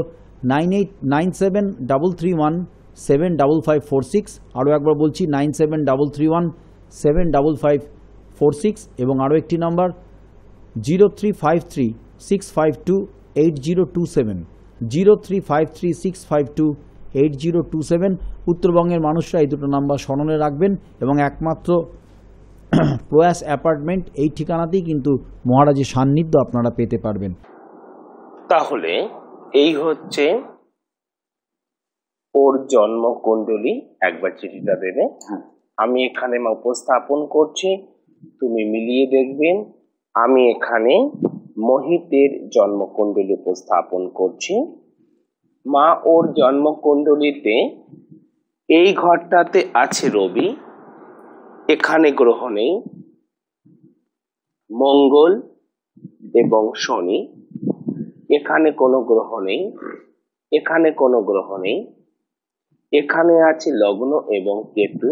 989733175546। আরও একবার বলছি 9733175546। এবং আরও একটি নাম্বার 03536528027027, 035365280270। উত্তরবঙ্গের মানুষরা এই দুটো নাম্বার স্মরণে রাখবেন এবং একমাত্র প্রয়াস অ্যাপার্টমেন্ট এই ঠিকানাতেই কিন্তু মহারাজের সান্নিধ্য আপনারা পেতে পারবেন। তাহলে এই হচ্ছে ওর জন্ম কুণ্ডলী। একবার চিঠিটা দেবে, আমি এখানে উপস্থাপন করছি, তুমি মিলিয়ে দেখবেন। আমি এখানে মোহিতের জন্ম কুণ্ডলী উপস্থাপন করছি। মা ওর জন্ম কুণ্ডলীতে এই ঘরটাতে আছে রবি, এখানে গ্রহ নেই, মঙ্গল এবং শনি, এখানে কোনো গ্রহ নেই, এখানে কোনো গ্রহ নেই, এখানে আছে লগ্ন এবং কেতু,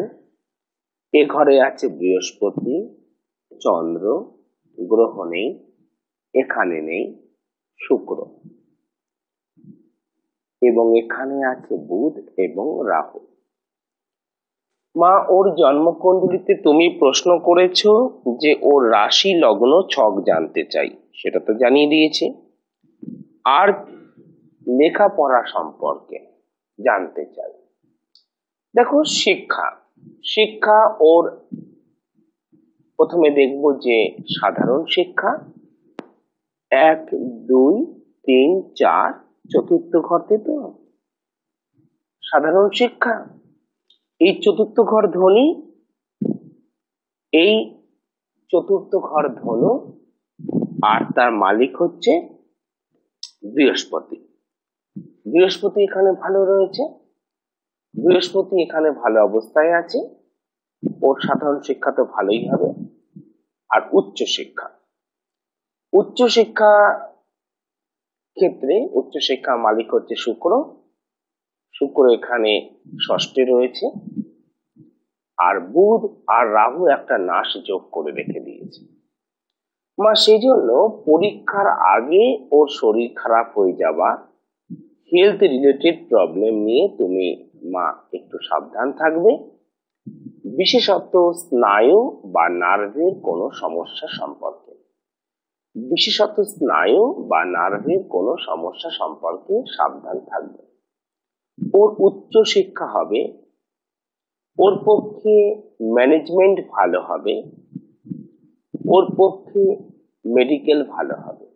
এ ঘরে আছে বৃহস্পতি, চন্দ্র, গ্রহ নেই, এখানে নেই শুক্র, এবং এখানে আছে বুধ এবং রাহু। মা, ওর জন্মকুণ্ডলিতে তুমি প্রশ্ন করেছো যে ওর রাশি লগ্ন ছক জানতে চাই, সেটা তো জানিয়ে দিয়েছি। আর লেখাপড়া সম্পর্কে জানতে চাই। দেখো, শিক্ষা ওর প্রথমে দেখব যে সাধারণ শিক্ষা 1, 2, 3, 4 চতুর্থ ঘরতে তো সাধারণ শিক্ষা। এই চতুর্থ ঘর ধনী, এই চতুর্থ ঘর ধনু, আর তার মালিক হচ্ছে বৃহস্পতি। বৃহস্পতি এখানে ভালো রয়েছে, বৃহস্পতি এখানে ভালো অবস্থায় আছে, ওর সাধারণ শিক্ষা তো ভালোই হবে। আর উচ্চশিক্ষা ক্ষেত্রে উচ্চশিক্ষা মালিক হচ্ছে শুক্র এখানে ষষ্ঠে রয়েছে, আর বুধ আর রাহু একটা নাশ যোগ করে রেখে দিয়েছে। মা, সেই জন্য পরীক্ষার আগে ওর শরীর খারাপ হয়ে যাওয়া, হেলথ রিলেটেড প্রবলেম নিয়ে তুমি মা একটু সাবধান থাকবে, বিশেষত স্নায়ু বা নার্ভের কোনো সমস্যা সম্পর্কে, সাবধান থাকবে। ওর উচ্চ শিক্ষা হবে, ওর পক্ষে ম্যানেজমেন্ট ভালো হবে, ওর পক্ষে মেডিকেল ভালো হবে,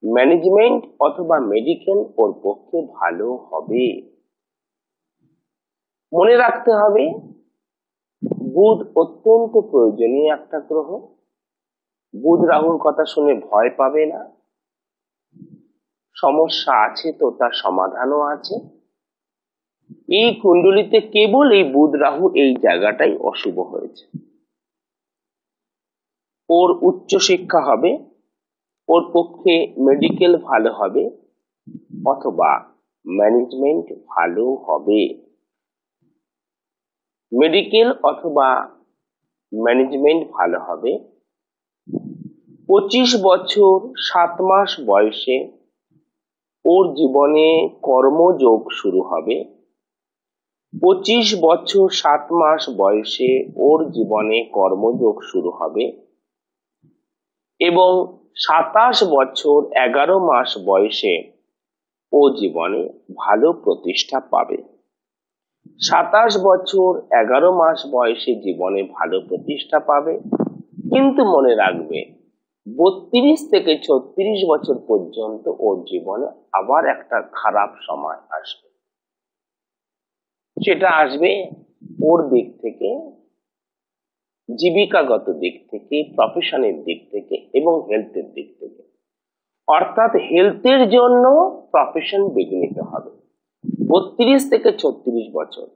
ম্যানেজমেন্ট অথবা মেডিকেল ওর পক্ষে ভালো হবে। মনে রাখতে হবে, বুধ অত্যন্ত প্রয়োজনীয় একটা গ্রহ। বুধ রাহুর কথা শুনে ভয় পাবে না, সমস্যা আছে তো তার সমাধানও আছে। এই কুণ্ডলিতে কেবল এই বুধ রাহু এই জায়গাটাই অশুভ হয়েছে। ওর উচ্চ শিক্ষা হবে, ওর পক্ষে মেডিকেল ভালো হবে অথবা ম্যানেজমেন্ট ভালো হবে, মেডিকেল অথবা ম্যানেজমেন্ট ভালো হবে। 25 বছর 7 মাস বয়সে ওর জীবনে কর্মযোগ শুরু হবে। 25 বছর 7 মাস বয়সে ওর জীবনে কর্মযোগ শুরু হবে এবং 27 বছর 11 মাস বয়সে ও জীবনে ভালো প্রতিষ্ঠা পাবে। 27 বছর 11 মাস বয়সে জীবনে ভালো প্রতিষ্ঠা পাবে, কিন্তু মনে রাখবে 32 থেকে 36 বছর পর্যন্ত ওর জীবনে আবার একটা খারাপ সময় আসবে। সেটা আসবে ওর দিক থেকে, জীবিকাগত দিক থেকে, প্রফেশনের দিক থেকে এবং হেলথের দিক থেকে। অর্থাৎ হেলথের জন্য প্রফেশন বিঘ্নিত হবে। 32 থেকে 36 বছর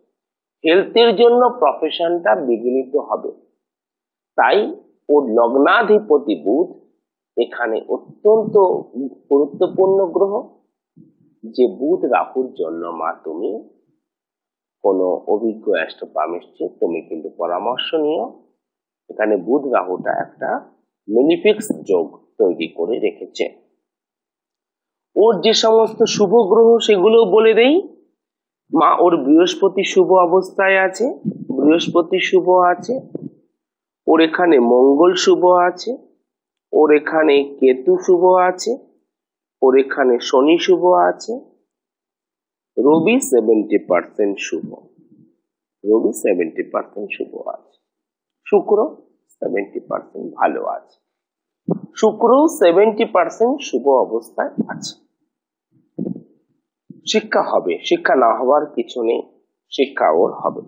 হেলথের জন্য প্রফেশনটা বিঘ্নিত হবে। তাই ওর লগ্নাধিপতি বুধ এখানে অত্যন্ত গুরুত্বপূর্ণ গ্রহ, যে বুধ রাহুর জন্য মা তুমি কোনো অভিজ্ঞ অ্যাস্ট্রোপামিস্ট্রি তুমি কিন্তু পরামর্শ নিও। এখানে বুধ রাহুটা একটা মেলিফিক্স যোগ তৈরি করে রেখেছে। ওর যে সমস্ত শুভ গ্রহ সেগুলো বলে দেই মা। ওর বৃহস্পতি শুভ অবস্থায় আছে, বৃহস্পতি শুভ আছে, ওর এখানে মঙ্গল শুভ আছে, ওর এখানে কেতু শুভ আছে, ওর এখানে শনি শুভ আছে, রবি 70% শুভ, রবি 70% শুভ আছে, শুক্র 70% ভালো আছে, শুক্র 70% শুভ অবস্থায় আছে। শিক্ষা হবে, শিক্ষা না হওয়ার কিছু নেই, শিক্ষা ওর হবে।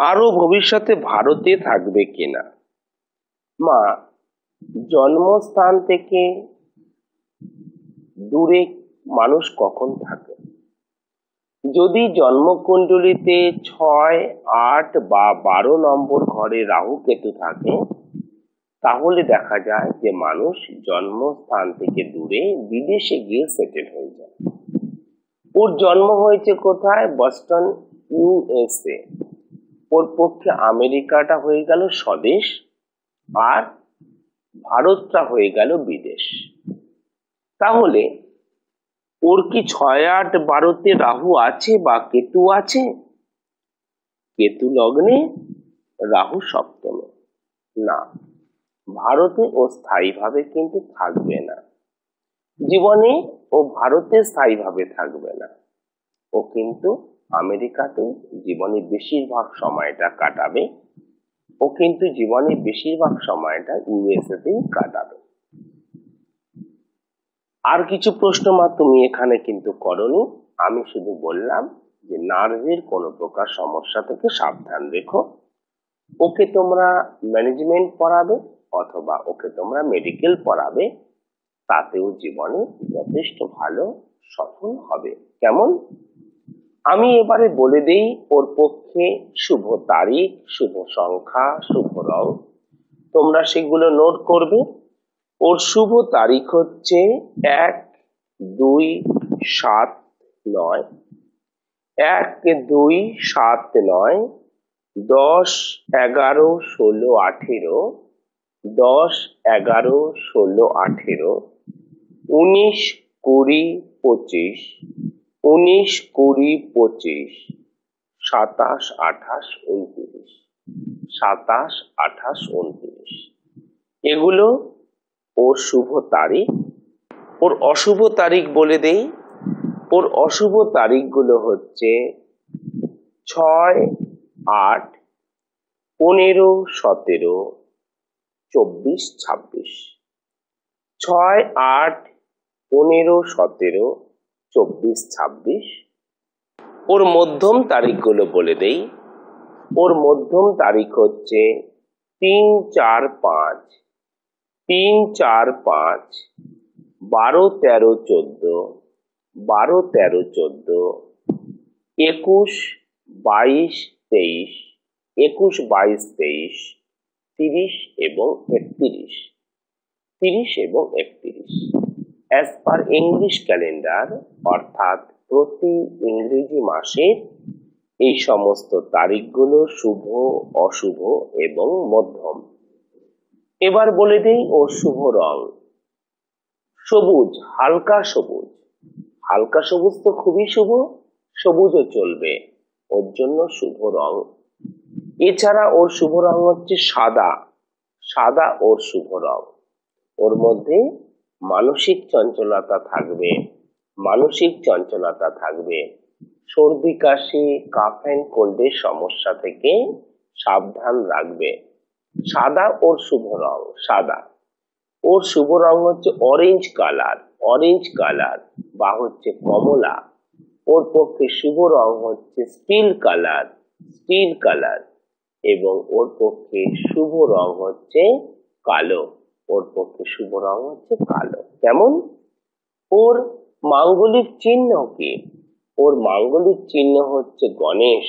আরো ভবিষ্যতে ভারতে থাকবে কিনা মা, জন্মস্থান থেকে দূরে মানুষ কখন থাকে? যদি জন্মকুণ্ডলিতে 6, 8 বা 12 নম্বর ঘরে রাহু কেতু থাকে, তাহলে দেখা যায় যে মানুষ জন্মস্থান থেকে দূরে বিদেশে গিয়ে সেটেল হয়ে যায়। ওর জন্ম হয়েছে কোথায়? Boston, USA. ওর পক্ষে আমেরিকাটা হয়ে গেল স্বদেশ, আর ভারতটা হয়ে গেল বিদেশ। তাহলে ওর কি 6-8-12-তে রাহু আছে বা কেতু আছে? কেতু লগ্নে, রাহু সপ্তমে। না, ভারতে ও স্থায়ীভাবে কিন্তু থাকবে না। জীবনে ও ভারতে স্থায়ীভাবে থাকবে না, ও কিন্তু আমেরিকাতে জীবনে বেশিরভাগ সময়টা কাটাবে। ও কিন্তু জীবনে বেশিরভাগ সময়টা ইউএসএ তেই কাটাবে। আর কিছু প্রশ্ন মা তুমি এখানে কিন্তু করনি, আমি শুধু বললাম যে নার্ভের কোনো প্রকার সমস্যা থেকে সাবধান রেখো। ওকে তোমরা ম্যানেজমেন্ট পড়াবে অথবা ওকে তোমরা মেডিকেল পড়াবে, তাতেও জীবনে যথেষ্ট ভালো সফল হবে। কেমন? আমি এবারে বলে দেই ওর পক্ষে শুভ তারিখ, শুভ সংখ্যা, শুভ রং, তোমরা সেগুলো নোট করবে। ওর শুভ তারিখ হচ্ছে 1-2-7-9, 1-2-7-9, 10-11-16-18, 10-11-16-18, 19-20-25, 19-20-25, 27-28-29, 27-28-29, এগুলো ওর শুভ তারিখ। ওর অশুভ তারিখ বলে দেই। ওর অশুভ তারিখগুলো হচ্ছে 6-8-15-17-24-26, 6-8-15-17-24-26। ওর মধ্যম তারিখগুলো বলে দেই। ওর মধ্যম তারিখ হচ্ছে 3-4-5, 3-4-5, 12-13-14, 12-13-14, 21-22-23, 21-22-23, 30 এবং 31, 30 এবং 31। অ্যাজ পার ইংলিশ ক্যালেন্ডার, অর্থাৎ প্রতি ইংরেজি মাসের এই সমস্ত তারিখগুলো শুভ, অশুভ এবং মধ্যম। এবার বলে দেই ওর শুভ রং। সবুজ, হালকা সবুজ। হালকা সবুজ তো খুবই শুভ, সবুজও চলবে, ওর জন্য শুভ রং। এছাড়া ওর শুভ রং হচ্ছে সাদা, সাদা ওর শুভ রং। ওর মধ্যে মানসিক চঞ্চলতা থাকবে, মানসিক চঞ্চলতা থাকবে। সর্দি কাশি, কাফ অ্যান্ড কোল্ডের সমস্যা থেকে সাবধান রাখবে। সাদা ওর শুভ রং, সাদা। ওর শুভ রং হচ্ছে অরেঞ্জ কালার, অরেঞ্জ কালার বা হচ্ছে কমলা। ওর পক্ষে শুভ রং হচ্ছে স্টিল কালার, স্টিল কালার, এবং ওর পক্ষে শুভ রং হচ্ছে কালো, ওর পক্ষে শুভ রং হচ্ছে কালো। কেমন? ওর মাঙ্গলিক চিহ্ন কি? ওর মাঙ্গলিক চিহ্ন হচ্ছে গণেশ,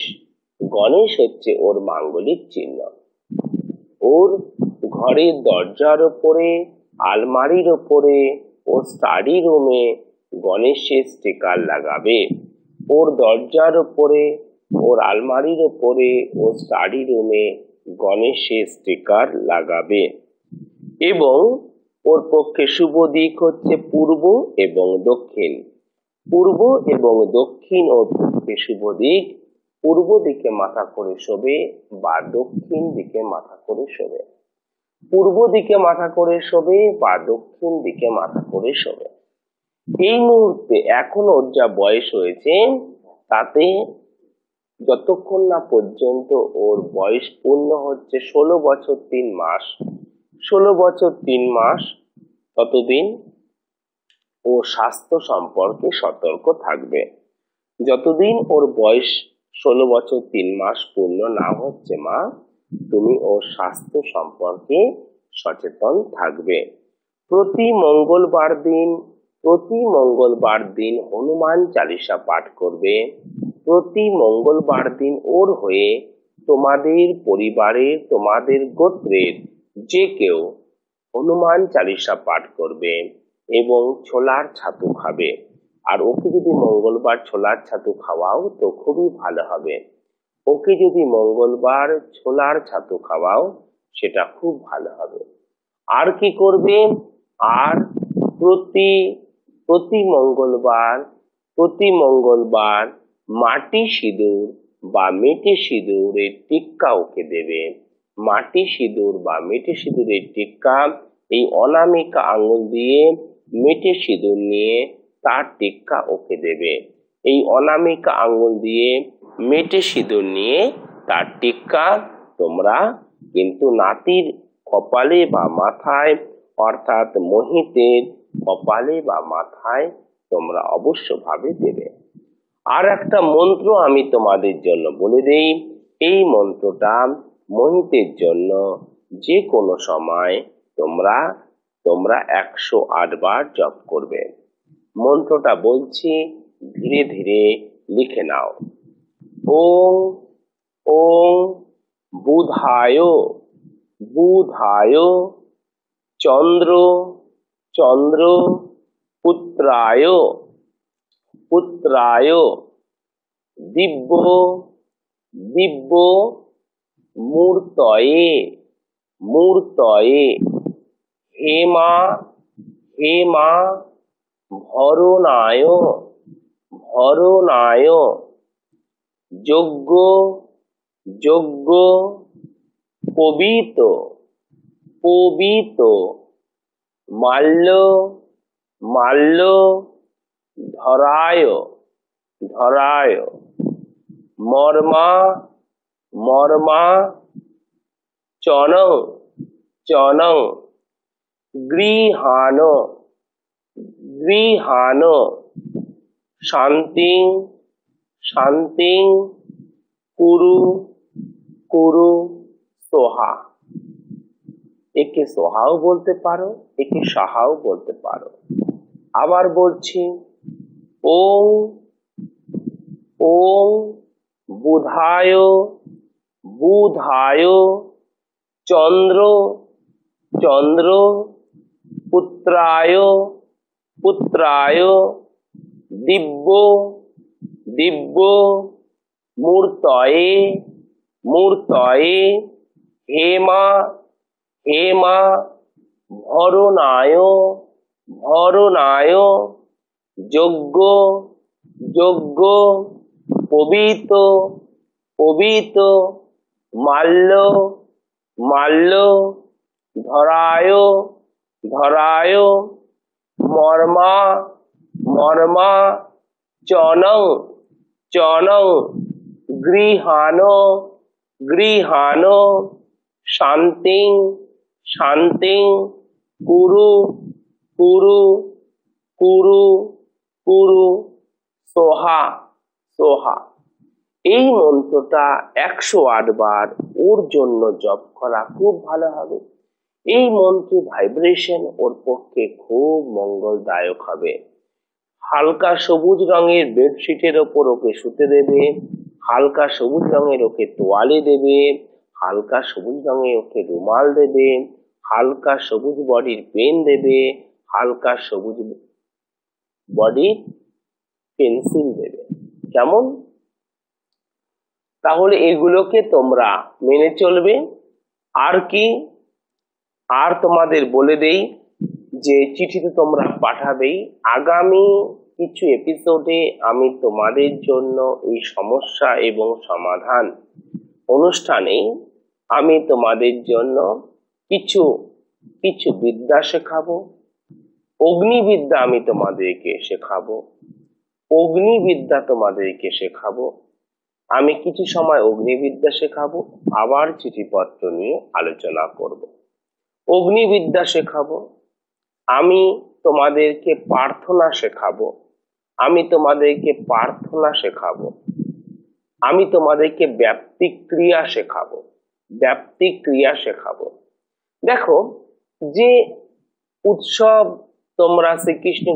গণেশ হচ্ছে ওর মাঙ্গলিক চিহ্ন। ওর ঘরের দরজার উপরে, আলমারির উপরে, ও স্টাডি রুমে গণেশের স্টিকার লাগাবে। ওর দরজার উপরে, ওর আলমারির উপরে, ও স্টাডি রুমে গণেশের স্টিকার লাগাবে। এবং ওর পক্ষে শুভ দিক হচ্ছে পূর্ব এবং দক্ষিণ। পূর্ব এবং দক্ষিণ ওর পক্ষে শুভ দিক। পূর্ব দিকে মাথা করে শোবে বা দক্ষিণ দিকে মাথা করে শোবে। পূর্ব দিকে মাথা করে শোবে বা দক্ষিণ দিকে মাথা করে শোবে। এই মুহূর্তে এখন ওর যা বয়স হয়েছে, তাতে যতক্ষণ না পর্যন্ত ওর বয়স পূর্ণ হচ্ছে 16 বছর 3 মাস, 16 বছর 3 মাস, ততদিন ও স্বাস্থ্য সম্পর্কে সতর্ক থাকবে। যতদিন ওর বয়স 16 বছর 3 মাস পূর্ণ না হচ্ছে মা, তুমি ওর স্বাস্থ্য সম্পর্কে সচেতন থাকবে। প্রতি মঙ্গলবার দিন হনুমান চালিসা পাঠ করবে। প্রতি মঙ্গলবার দিন ওর হয়ে তোমাদের পরিবারের, তোমাদের গোত্রের যে কেউ হনুমান চালিসা পাঠ করবে এবং ছোলার ছাতু খাবে। আর ওকে যদি মঙ্গলবার ছোলার ছাতু খাওয়াও তো খুবই ভালো হবে। ওকে যদি মঙ্গলবার ছোলার ছাতু খাওয়াও সেটা খুব ভালো হবে। আর কি করবে? আর প্রতি মঙ্গলবার মাটি সিঁদুর বা মেটে সিঁদুরের টিক্কা ওকে দেবে। মাটি সিঁদুর বা মেটে সিঁদুরের টিক্কা, এই অনামিকা আঙ্গুল দিয়ে মেটে সিঁদুর নিয়ে তার টিক্কা ওকে দেবে। এই অনামিকা আঙ্গুল দিয়ে মেটে সিঁদুর নিয়ে তার টিক্কা তোমরা কিন্তু নাতির কপালে বা মাথায়, অর্থাৎ মোহিতের কপালে বা মাথায় তোমরা অবশ্যভাবে দেবে। আর একটা মন্ত্র আমি তোমাদের জন্য বলে দেই। এই মন্ত্রটা মোহিতের জন্য যে কোনো সময় তোমরা 108 বার জপ করবে। মন্ত্রটা বলছি, ধীরে ধীরে লিখে নাও। ওং ওং বুধায় চন্দ্র পুত্রায় দিব্য মূর্তয়ে হেমা ভরণায় যজ্ঞ পবিত মাল্য ধরায় মর্মা চনং গৃহাণ শান্তিং কুরু সোহা। একে সোহাও বলতে পারো, একে সাহাও বলতে পারো। আবার বলছি, ওং বুধায় চন্দ্র পুত্রায় দিব্য মূর্তয়ে হেমা ভরণায় যজ্ঞ পবিত মাল্য ধরায় মর্মা চনং গৃহাণ শান্তিং কুরু সোহা। এই মন্ত্রটা 108 বার ওর জন্য জপ করা খুব ভালো হবে। এই মন্ত্রের ভাইব্রেশন ওর পক্ষে খুব মঙ্গলদায়ক হবে। হালকা সবুজ রঙের বেডশিটের ওপর ওকে শুতে দেবে, হালকা সবুজ রঙের ওকে তোয়ালে দেবে, হালকা সবুজ রঙের ওকে রুমাল দেবে, হালকা সবুজ বডির পেন দেবে, হালকা সবুজ বডির পেন্সিল দেবে। কেমন? তাহলে এগুলোকে তোমরা মেনে চলবে। আর কি? আর তোমাদের বলে দেই যে চিঠি তো তোমরা পাঠাবেই। আগামী কিছু এপিসোডে আমি তোমাদের জন্য এই সমস্যা এবং সমাধান অনুষ্ঠানে আমি তোমাদের জন্য কিছু বিদ্যা শেখাবো। অগ্নিবিদ্যা আমি তোমাদেরকে শেখাবো। আমি কিছু সময় অগ্নিবিদ্যা শেখাবো, আবার চিঠিপত্র নিয়ে আলোচনা করব। অগ্নিবিদ্যা শেখাবো, আমি তোমাদেরকে প্রার্থনা শেখাবো, আমি তোমাদেরকে ব্যাপ্তিক ক্রিয়া শেখাবো। দেখো, যে উৎসব তোমরা শ্রীকৃষ্ণ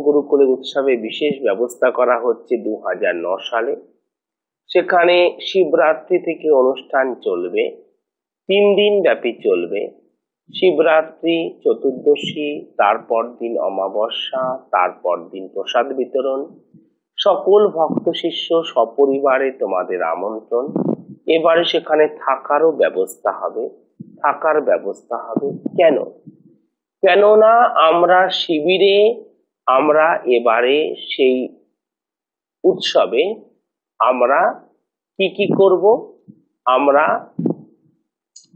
গুরুকুলের উৎসবে বিশেষ ব্যবস্থা করা হচ্ছে 2009 সালে। সেখানে শিবরাত্রি থেকে অনুষ্ঠান চলবে, 3 দিন ব্যাপী চলবে। শিবরাত্রি, চতুর্দশী, তারপর দিন অমাবস্যা, তারপর দিন প্রসাদ বিতরণ। সকল ভক্ত শিষ্য সপরিবারে তোমাদের আমন্ত্রণ। এবারে সেখানে থাকারও ব্যবস্থা হবে। থাকার ব্যবস্থা হবে কেন? কেননা আমরা শিবিরে আমরা এবারে সেই উৎসবে আমরা কি করব? আমরা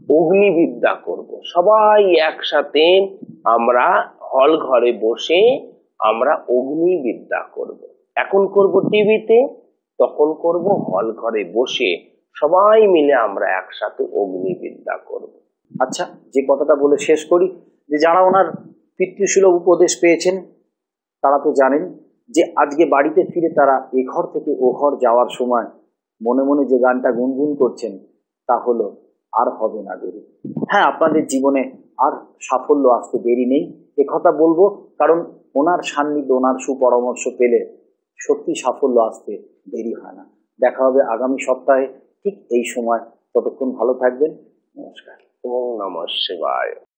অগ্নিবিদ্যা করব। সবাই একসাথে আমরা হল ঘরে বসে আমরা অগ্নিবিদ্যা করব। এখন করব টিভিতে, তখন করব হল ঘরে বসে সবাই মিলে আমরা একসাথে অগ্নিবিদ্যা করব। আচ্ছা, যে কথাটা বলে শেষ করি, যে যারা ওনার পিতৃসুলভ উপদেশ পেয়েছেন তারা তো জানেন যে আজকে বাড়িতে ফিরে তারা এ ঘর থেকে ও ঘর যাওয়ার সময় মনে মনে যে গানটা গুনগুন করছেন তা হলো আর হবে না দেরি। হ্যাঁ, আপনাদের জীবনে আর সাফল্য আসতে দেরি নেই, কথা বলবো, কারণ ওনার সান্নিধ্য, ওনার সুপরামর্শ পেলে সত্যি সাফল্য আসতে দেরি হয় না। দেখা হবে আগামী সপ্তাহে ঠিক এই সময়। ততক্ষণ ভালো থাকবেন। নমস্কার। ওম নমঃ শিবায়।